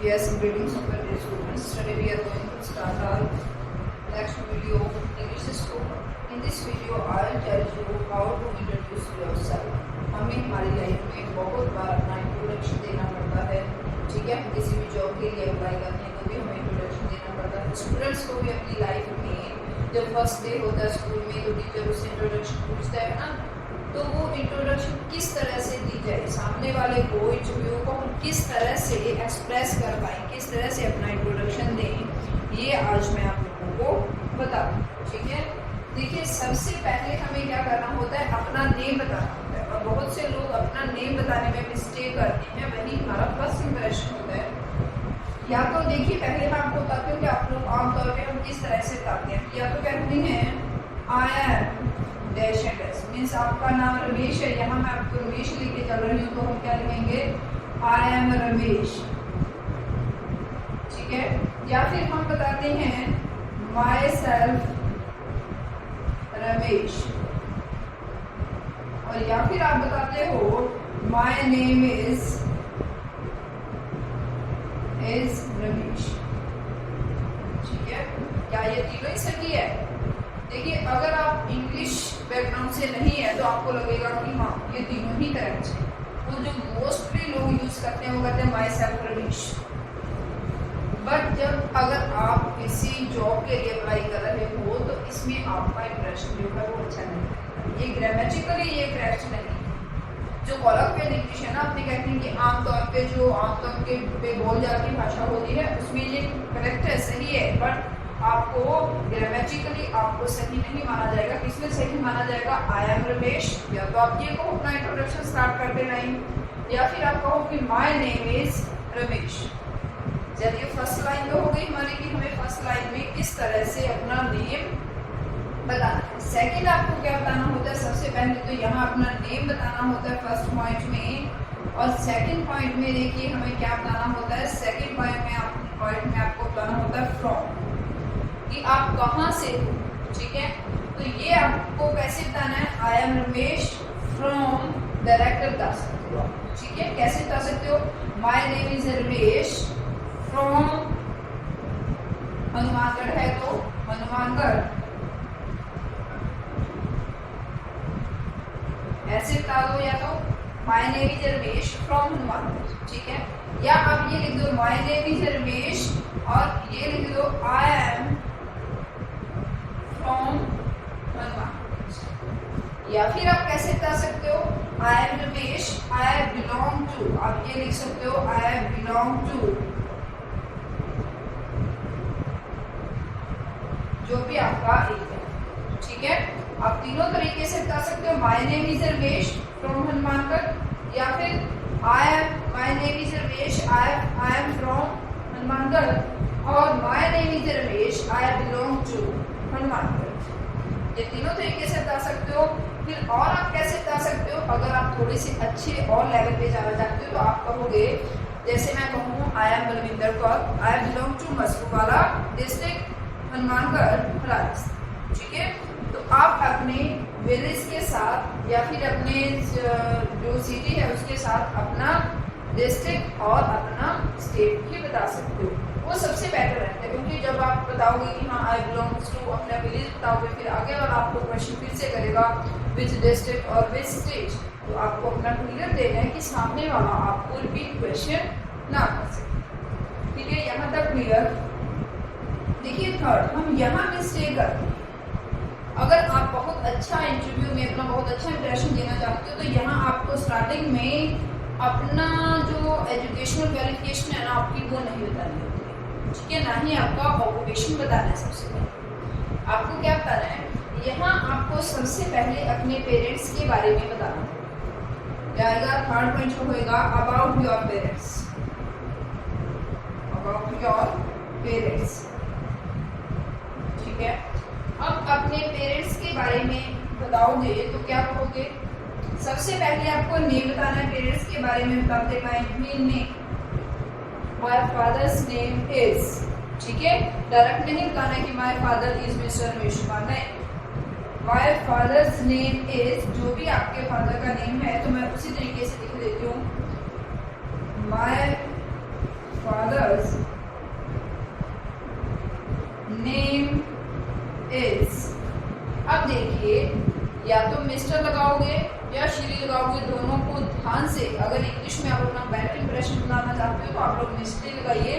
Yes, greetings super dear students. Today we are going to start our next video English spoken. In this video I will tell you how to introduce yourself. हमें हमारी life में बहुत बार अपना introduction देना पड़ता है, ठीक है। किसी भी जॉब के लिए अप्लाई करने हैं तो भी हमें इंट्रोडक्शन देना पड़ता है। स्टूडेंट्स को भी अपनी लाइफ में जब फर्स्ट डे होता है स्कूल में तो टीचर उससे इंट्रोडक्शन पूछता है ना, तो वो इंट्रोडक्शन किस तरह से दी जाए, सामने वाले को इंटरव्यू को हम किस तरह से एक्सप्रेस कर पाएँ, किस तरह से अपना इंट्रोडक्शन दें, ये आज मैं आप लोगों को बताऊँ, ठीक है। देखिए, सबसे पहले हमें क्या करना होता है, अपना नेम बताना होता है। और बहुत से लोग अपना नेम बताने में मिस्टेक करते हैं, वही हमारा फर्स्ट इंप्रेशन होता है। या तो देखिए, पहले मैं आपको बताती हूँ कि आप लोग आमतौर पर हम किस तरह से बताते हैं। या तो कहते हैं I am dash and dash, means आपका नाम रमेश है, यहाँ मैं आपको रमेश लेके चल रही हूँ तो हम क्या लिखेंगे, आई एम रमेश, ठीक है। या फिर हम बताते हैं माई सेल्फ रमेश, और या फिर आप बताते हो माई नेम इज रमेश, ठीक है। क्या ये तीनों ही सही है? देखिए, अगर आप इंग्लिश बैकग्राउंड से नहीं है तो आपको लगेगा कि हाँ ये तीनों ही करेक्ट है। वो जो मोस्टली लोग यूज करते हैं वो कहते हैं माई सेल्फ रमेश। बट जब अगर आप किसी जॉब के लिए अप्लाई कर रहे हो तो इसमें आपका इंप्रेशन जो है वो अच्छा नहीं है। ये ग्रामेटिकली ये करेक्ट नहीं। जो कॉलोक्वियल इंग्लिश है ना, आपने कहते हैं कि आमतौर पे बोल जाती भाषा होती है, उसमें ये करेक्ट है, सही है। बट आपको ग्रामेटिकली आपको सही नहीं माना जाएगा। किसमें सही माना जाएगा? आई एम रमेश। या तो आप ये कहो अपना इंट्रोडक्शन स्टार्ट कर देना ही, या फिर आप कहो कि माय नेम इज रमेश। चलिए, फर्स्ट लाइन तो हो गई हमारी कि हमें फर्स्ट लाइन में किस तरह से अपना नेम बताना है। सेकंड आपको क्या बताना होता है? सबसे पहले तो यहाँ अपना नेम बताना होता है फर्स्ट पॉइंट में, और सेकंड पॉइंट में देखिए हमें क्या बताना होता है। सेकंड पॉइंट में आपको बताना होता है फ्रॉम, कि आप कहाँ से हो, ठीक है। तो ये आपको कैसे बताना है? I am Ramesh from, direct बता सकते हो, ठीक है। कैसे बता सकते हो? My name is Ramesh from Hanumangarh है तो हनुमानगढ़, ऐसे बता दो। या तो my name is Ramesh from Hanumangarh, ठीक है। या आप ये लिख दो माय नेम इज रमेश और ये लिख दो आई एम फ्रॉम हनुमानगढ़। या फिर आप कैसे बता सकते हो? I am Ramesh, I belong to, आप ये लिख सकते हो आई बिलोंग टू, जो भी आपका एक है, ठीक है। आप तीनों तरीके से बता सकते हो। My name is Ramesh from Hanumangarh, या फिर my name is Ramesh, I am from Hanumangarh, और my name is Ramesh, I belong to Hanumangarh. ये तीनों तरीके से बता सकते हो। फिर और आप कैसे बता सकते हो? अगर आप थोड़े से अच्छे और लेवल पे जाना चाहते हो तो आप कहोगे, जैसे मैं कहूँ I am Balvinder Kaur, I belong to Masruwala district, Hanumangarh, Rajasthan, ठीक है। तो आप अपने विलेज के साथ या फिर अपने जो सिटी है उसके साथ अपना डिस्ट्रिक्ट और अपना स्टेट भी बता सकते हो। वो सबसे बेटर रहता है, क्योंकि जब आप बताओगे कि हाँ आई बिलोंग्स टू, अपना विलेज बताओगे, फिर आगे और आपको क्वेश्चन फिर से करेगा विच डिस्ट्रिक्ट और विच स्टेट, तो आपको अपना क्लियर देना है कि सामने वाला आपको रिपीट क्वेश्चन ना कर सके, ठीक है। यहाँ तक क्लियर। देखिए, थर्ड हम यहाँ मिस्टेक करते हैं। अगर आप बहुत अच्छा इंटरव्यू में अपना बहुत अच्छा इंप्रेशन देना चाहते हो तो यहाँ आपको स्टार्टिंग में अपना जो एजुकेशनल क्वालिफिकेशन है ना आपकी, वो नहीं बतानी होती है, ठीक है। ना ही आपका ऑक्यूपेशन बताना है। सबसे पहले आपको क्या बताना है? यहाँ आपको सबसे पहले अपने पेरेंट्स के बारे में बताना है। क्या आएगा? थर्ड पॉइंट जो होगा about your parents, about your parents, ठीक है। अब अपने पेरेंट्स के बारे में बताओगे तो क्या कहोगे? सबसे पहले आपको नेम बताना है पेरेंट्स के बारे में। बताते name, my father's name is, ठीक है। डायरेक्ट नहीं बताना है कि my father is mister Ramesh Kumar, नहीं। माय फादर्स नेम इज, जो भी आपके फादर का नेम है तो मैं उसी तरीके से लिख देती हूँ, माय फादर्स नेम इज। अब देखिए, या तो मिस्टर लगाओगे या श्री लगाओगे, दोनों को ध्यान से, अगर इंग्लिश में आप अपना बैड इंप्रेशन बनाना चाहते हो तो आप लोग मिस्टर लगाइए।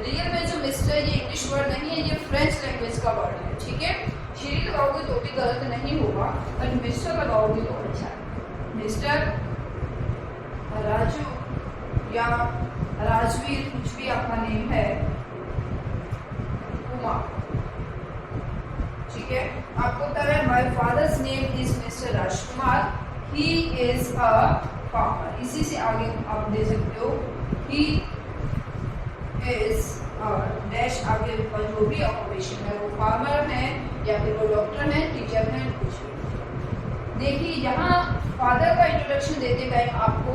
रियल में जो मिस्टर ये इंग्लिश वर्ड नहीं है, ये फ्रेंच लैंग्वेज का वर्ड है, ठीक है। श्री लगाओगे तो भी गलत नहीं होगा, पर मिस्टर लगाओगे तो अच्छा है। मिस्टर राजू या राजवीर, कुछ भी आपका नेम है, कुमार, ठीक है। आपको पता है my father's name is mister Rajkumar, he is a farmer. इसी से आगे आप दे सकते हो, ही इज डैश, आगे का जो भी ऑक्यूपेशन है, वो फार्मर है या फिर वो डॉक्टर है, टीचर है, कुछ भी। देखिए यहाँ फादर का इंट्रोडक्शन देते टाइम आपको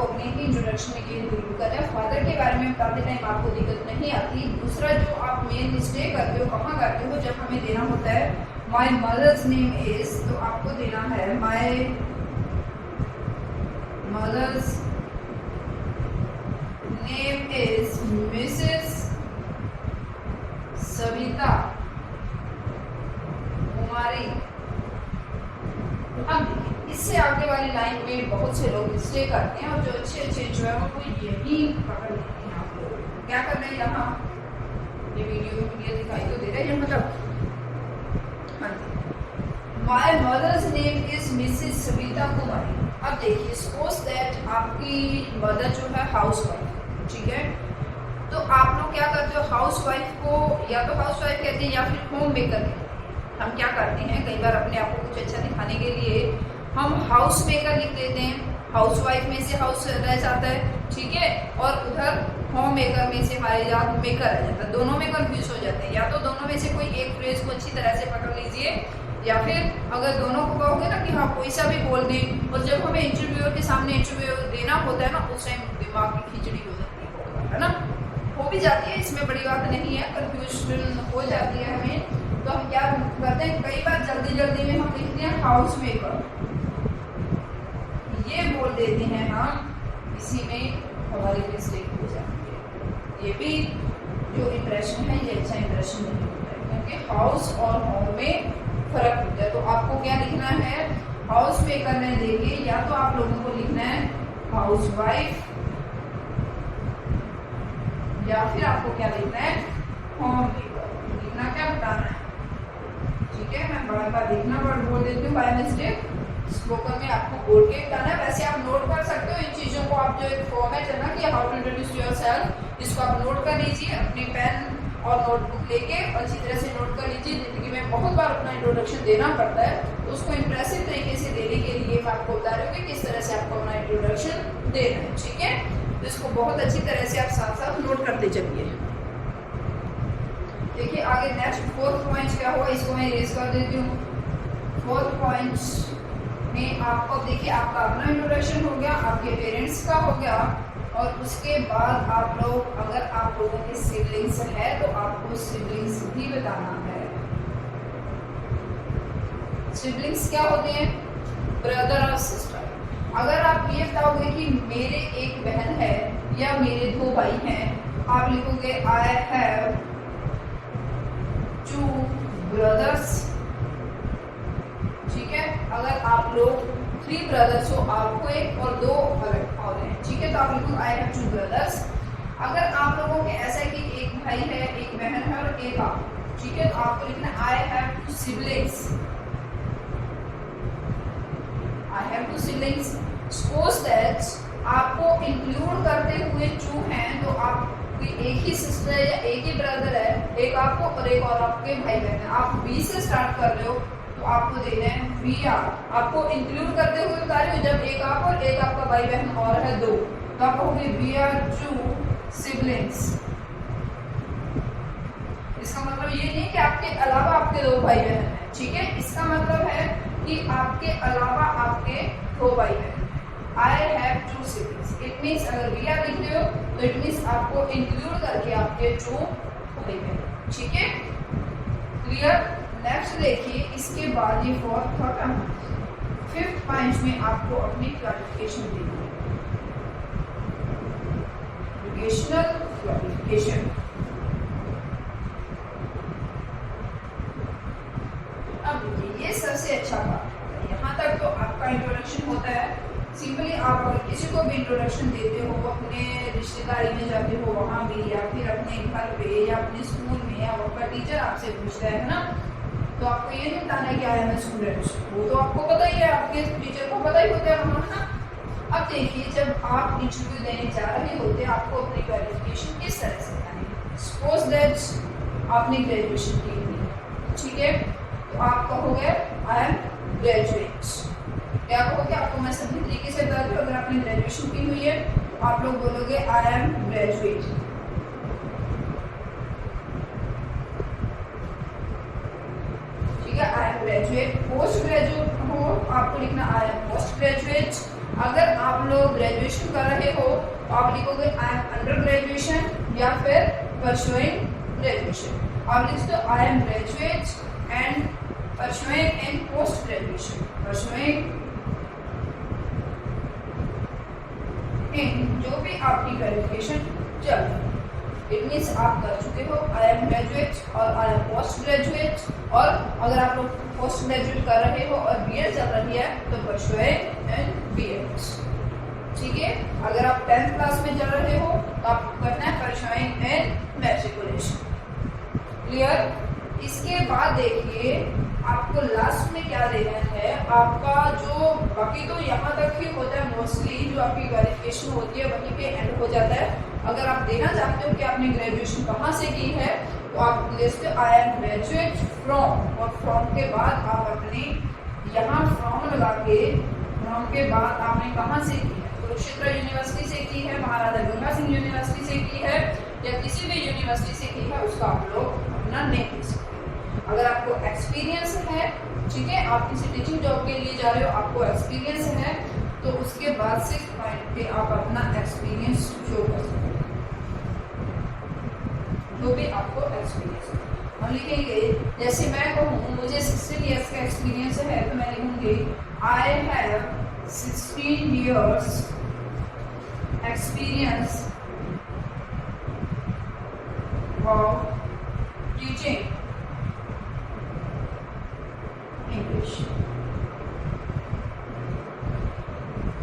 अपने ही इंट्रोडक्शन में ये जरूर करना है। फादर के बारे में बताते टाइम आपको दिक्कत नहीं आती। दूसरा जो आप मेन मिस्टेक करते हो, कहाँ करते हो, जब हमें देना होता है माई मदर्स नेम इज, तो आपको देना है my mother's name is Mrs Savita Kumari. अब देखिए, इससे आगे वाली लाइन में बहुत से लोग मिस्टेक करते हैं और जो अच्छे जो है वो यही पकड़ लेते हैं। आप लोग क्या कर रहे हैं, यहाँ ये वीडियो दिखाई तो दे रहा है, मतलब my mother's name is Mrs Savita Kumari. अब देखिए, सपोज दैट आपकी मदर जो है हाउस वाइफ, ठीक है, तो आप लोग क्या करते हो, हाउस वाइफ को या तो हाउस वाइफ कहते हैं या फिर होम मेकर। हम क्या करते हैं, कई बार अपने आप को कुछ अच्छा दिखाने के लिए हम हाउस मेकर लिख देते हैं, हाउस वाइफ में से हाउस रह जाता है, ठीक है, और उधर होम मेकर में से हमारे याद मेकर रह जाता है। दोनों में कंफ्यूज हो जाते हैं। या तो दोनों में से कोई एक फ्रेज को अच्छी तरह से पकड़ लीजिए, या फिर अगर दोनों को कहोगे ना कि हाँ कोई सा भी बोल दें, और जब हमें इंटरव्यूअर के सामने इंटरव्यू देना होता है ना, उस टाइम दिमाग की खिचड़ी हो जाती है ना, हो भी जाती है, इसमें बड़ी बात नहीं है, कंफ्यूजन हो जाती है हमें। तो हम क्या करते हैं, कई बार जल्दी में हम लिखते हैं हाउस मेकर, ये बोल देते हैं हम, इसी में हमारी मिस्टेक हो जाती है। ये भी जो इंप्रेशन है ये अच्छा इंप्रेशन नहीं होता है, क्योंकि हाउस और होम में फर्क होता है। तो आपको क्या लिखना है, हाउस मेकर में देके या तो आप लोगों को लिखना है हाउस वाइफ, या फिर आपको क्या लिखना है, होम मेकर। लिखना क्या बताना है, ठीक है। मैं बार लिखना वर्ड बोल देती हूँ बाय मिस्टेक, स्पोकन में आपको बोल के बताना है। वैसे आप नोट कर सकते हो इन चीजों को, आप जो एक फॉर्मेट है ना कि हाउ टू इंट्रोड्यूस योरसेल्फ, इसको आप नोट कर लीजिए अपनी पेन और नोटबुक लेके, अच्छी तरह से नोट कर लीजिए। जिंदगी में बहुत बार अपना इंट्रोडक्शन देना पड़ता है, तो उसको इंप्रेसिव तरीके से देने के लिए मैं आपको बता रही हूँ कि किस तरह से आपको अपना इंट्रोडक्शन देना है, ठीक है। तो इसको बहुत अच्छी तरह से आप साथ साथ नोट करते चलिए। देखिए आगे नेक्स्ट फोर्थ पॉइंट क्या हुआ, इसको मैं इरेज कर देती हूँ। फोर्थ पॉइंट में आपको देखिए, आपका अपना इंट्रोडक्शन हो गया, आपके पेरेंट्स का हो गया, और उसके बाद आप लोग, अगर आप लोगों के सिबलिंग्स है तो आपको सिबलिंग्स भी बताना है। सिबलिंग्स क्या होते हैं, ब्रदर और सिस्टर। अगर आप ये बताओगे कि मेरे एक बहन है या मेरे 2 भाई हैं, आप लिखोगे आई हैव 2 ब्रदर्स, ठीक है। अगर आप लोग 3 ब्रदर्स हो, आपको एक और 2 अलग और हैं, ठीक है, तो आप लिखो आई हैव 2 ब्रदर्स। अगर आप लोगों के ऐसा है कि एक भाई है, एक बहन है और एक आप, ठीक है, तो आपको लिखना I have 2 siblings, I have 2 siblings. Suppose that आपको इंक्लूड करते हुए 2 हैं, तो आप एक ही सिस्टर है या एक ही ब्रदर है, एक आपको और एक और आपके भाई बहन है, आप बी से स्टार्ट कर रहे हो तो आपको देना है वी आर। आपको इंक्लूड करते हुए बता रही हूँ, जब एक आप और एक आपका भाई बहन और है 2, तो आप कहोगे वी आर 2 सिबलिंग्स। इसका मतलब ये नहीं कि आपके अलावा आपके 2 भाई बहन हैं, ठीक है, इसका मतलब है कि आपके अलावा आपके 2 भाई बहन। I have 2 siblings, it means अगर वी आर लिख रहे हो तो इट मीन्स आपको इंक्लूड करके आपके 2 भाई बहन, ठीक है, क्लियर। नेक्स्ट देखिए, इसके बाद ये फोर्थ खत्म। 5th पॉइंट में आपको अपनी क्लैरिफिकेशन देनी है। Educational qualification. अब देखिए ये सबसे अच्छा बात है, यहाँ तक तो आपका इंट्रोडक्शन होता है। सिंपली आप अगर किसी को भी इंट्रोडक्शन देते हो, अपने रिश्तेदारी में जाते हो वहाँ भी, या फिर अपने घर पे या अपने स्कूल में, या आपका टीचर आपसे पूछता है ना, तो आपको ये नहीं बताना कि आई एम ए स्टूडेंट, वो तो आपको पता ही है, आपके टीचर को पता ही होता है वहाँ ना। अब देखिए जब आप इंटरव्यू देने जा रहे होते हैं, आपको अपनी क्वालिफिकेशन किस तरह से बतानी है। सपोज दैट आपने ग्रेजुएशन की हुई है, ठीक है, तो आप कहोगे आई एम ग्रेजुएट। क्या कहोगे, आपको मैं सभी तरीके से बता दूं, अगर आपने ग्रेजुएशन की हुई है तो आप लोग बोलोगे आई एम ग्रेजुएट। ठीक है, I am graduate. Post graduate हो आपको लिखना आई एम पोस्ट ग्रेजुएट। अगर आप लोग ग्रेजुएशन कर रहे हो तो आप लिखोगे आई एम अंडर ग्रेजुएशन या फिर परसुइंग ग्रेजुएशन। आप लिख दो I am graduate and pursuing in post graduation, pursuing in जो भी आपकी क्वालिफिकेशन चल रही है। इट मीन्स आप कर चुके हो आई एम ग्रेजुएट और आई एम पोस्ट ग्रेजुएट। और अगर आप लोग पोस्ट ग्रेजुएट कर रहे हो और बीएड चल रही है तो परसुइंग इन बीएड। ठीक है, अगर आप 10th क्लास में चल रहे हो तो आपको करना है परसुइंग इन मैट्रिकुलेशन। क्लियर। इसके बाद देखिए आपको लास्ट में क्या देना है, आपका जो बाकी तो यहाँ तक ही होता है मोस्टली, जो आपकी क्वालिफिकेशन होती है वहीं पे एंड हो जाता है। अगर आप देना चाहते हो कि आपने ग्रेजुएशन कहाँ से की है तो आप list I am graduate from, और फ्रॉम के बाद आप अपने यहाँ फ्रॉम लगा के, फ्रॉम के बाद आपने कहाँ से की है, कुरुक्षेत्र यूनिवर्सिटी से की है, महाराजा गंगा सिंह यूनिवर्सिटी से की है, या किसी भी यूनिवर्सिटी से की है, उसका आप लोग अपना नेम लिख सकते हो। अगर आपको एक्सपीरियंस है, ठीक है, आप किसी टीचिंग जॉब के लिए जा रहे हो, आपको एक्सपीरियंस है, तो उसके बाद 6 पॉइंट पे आप अपना एक्सपीरियंस शो कर सकते हो, जो भी आपको एक्सपीरियंस है। हम लिखेंगे, जैसे मैं कहूँ मुझे 16 ईयर्स का एक्सपीरियंस है, तो मैं लिखूंगी I have 16 years experience of teaching English.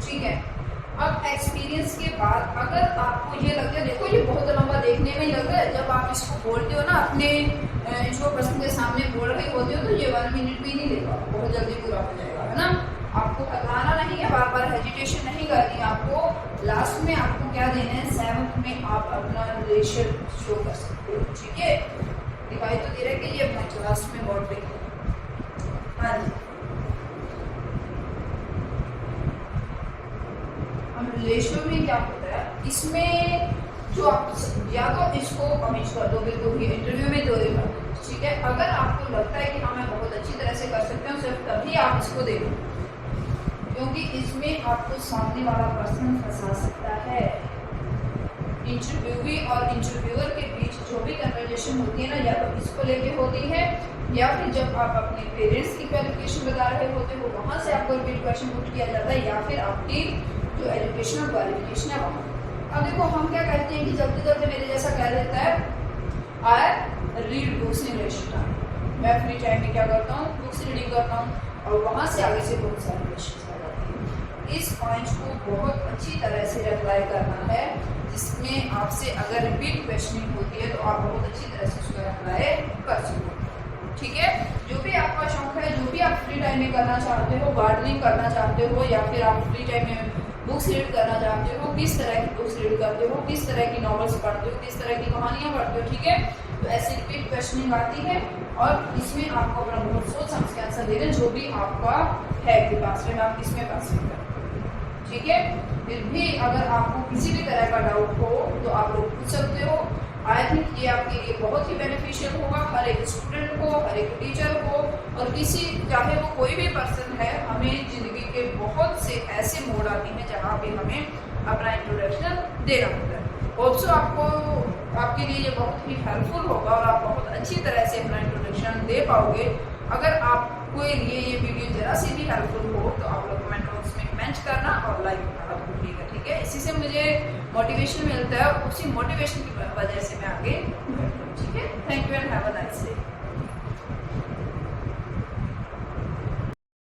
ठीक है, अब एक्सपीरियंस के बाद अगर आपको ये लगता है, देखो ये बहुत लंबा देखने में लग रहा है, जब आप इसको बोलते हो ना अपने जो पर्सन के सामने बोल रहे होते हो तो ये 1 मिनट भी नहीं लेगा, बहुत जल्दी पूरा हो जाएगा, है ना। आपको घबराना नहीं है, बार बार हेजिटेशन नहीं करनी है आपको। लास्ट में आपको क्या देना है, 7th में आप अपना रिलेशन शो कर सकते हो। ठीक है, दिखाई तो दे रहा है कि ये अपना क्लास में बोर्ड पे। हाँ जी, हम रिलेशन में क्या होता है, इसमें जो आप या तो इसको कमिट कर दोगे तो ये इंटरव्यू में दो देगा। ठीक है, अगर आपको लगता है कि हाँ मैं बहुत अच्छी तरह से कर सकता हूँ, सिर्फ तभी आप इसको देखो, क्योंकि इसमें आपको सामने वाला पर्सन फंसा सकता है। इंटरव्यूवी और इंटरव्यूअर के बीच जो भी कन्वर्सेशन होती है ना, या तो इसको लेके होती है, या फिर जब आप अपने पेरेंट्स की क्वालिफिकेशन बता रहे होते हो वहाँ से आपको रिपीट क्वेश्चन पुट किया जाता है, या फिर आपकी जो एजुकेशनल क्वालिफिकेशन है वहाँ। अब देखो हम क्या कहते हैं कि जल्दी जल्दी मेरे जैसा कह देता है I read books in leisure time. मैं फ्री टाइम में क्या करता हूँ, बुक्स रीडिंग करता हूँ, और वहाँ से आगे से बहुत सारे क्वेश्चन आ जाते हैं। इस पॉइंट को बहुत अच्छी तरह से रिप्लाई करना है, जिसमें आपसे अगर रिपीट क्वेश्चनिंग होती है तो आप बहुत अच्छी तरह से उसका रिप्लाई कर सकते हो। ठीक है, जो भी आपका शौक है, जो भी आप फ्री टाइम में करना चाहते हो, गार्डनिंग करना चाहते हो, या फिर आप फ्री टाइम में बुक्स रीड करना चाहते हो, किस तरह की बुक्स रीड करते हो, किस तरह की नॉवेल्स पढ़ते हो, किस तरह की कहानियाँ पढ़ते हो, ठीक है, तो ऐसे रिपीट क्वेश्चनिंग आती है, और इसमें आपको अपना बहुत सोच समझ के आंसर देना, जो भी आपका है कि पास में आप किसमें पास कर। ठीक है, फिर भी अगर आपको किसी भी तरह का डाउट हो तो आप लोग पूछ सकते हो। आई थिंक ये आपके लिए बहुत ही बेनिफिशियल होगा, हर एक स्टूडेंट को, हर एक टीचर को, और किसी चाहे वो कोई भी पर्सन है। हमें जिंदगी के बहुत से ऐसे मोड़ आते हैं जहाँ पे हमें अपना इंट्रोडक्शन देना होता है। ऑल्सो आपके लिए ये बहुत ही हेल्पफुल होगा, और आप बहुत अच्छी तरह से अपना इंट्रोडक्शन दे पाओगे। अगर आपको लिए ये वीडियो जरा सी भी हेल्पफुल हो तो आप लोग कमेंट बॉक्स में कमेंट करना और लाइक करना भूलिएगा। ठीक है। ठीक है, इसी से मुझे मोटिवेशन मिलता है, उसी मोटिवेशन की वजह से मैं आगे बढ़ती हूँ। ठीक है, thank you and have a nice day.